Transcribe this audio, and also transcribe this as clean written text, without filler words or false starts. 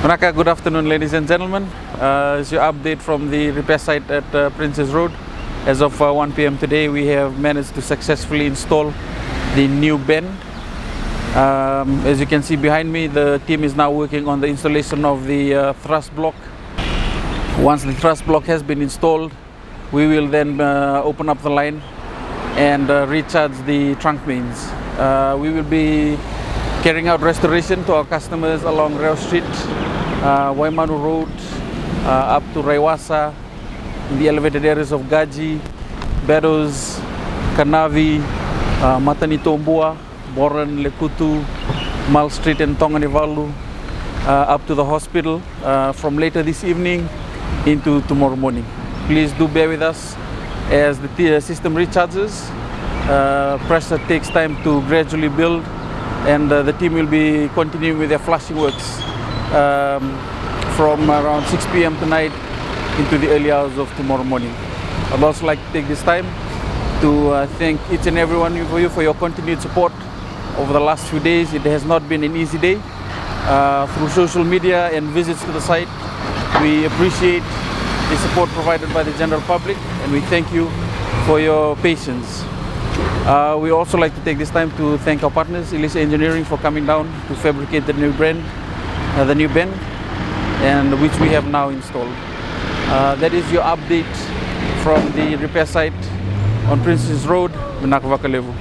Manaka, good afternoon ladies and gentlemen. It's your update from the repair site at Princess Road. As of 1 p.m. today, we have managed to successfully install the new bend. As you can see behind me, the team is now working on the installation of the thrust block. Once the thrust block has been installed, we will then open up the line and recharge the trunk mains. We will be carrying out restoration to our customers along Rail Street, Waimanu Road, up to Raiwasa, in the elevated areas of Gaji, Beddoes, Kanavi, Matanitomboa, Boran, Lekutu, Mal Street and Tonganivalu, up to the hospital from later this evening into tomorrow morning. Please do bear with us as the system recharges. Pressure takes time to gradually build, and the team will be continuing with their flushing works from around 6 p.m. tonight into the early hours of tomorrow morning. I'd also like to take this time to thank each and every one of you for your continued support over the last few days. It has not been an easy day. Through social media and visits to the site, we appreciate the support provided by the general public, and we thank you for your patience. We also like to take this time to thank our partners, Elisha Engineering, for coming down to fabricate the new bend, and which we have now installed. That is your update from the repair site on Princess Road, Manaka Vakalevu.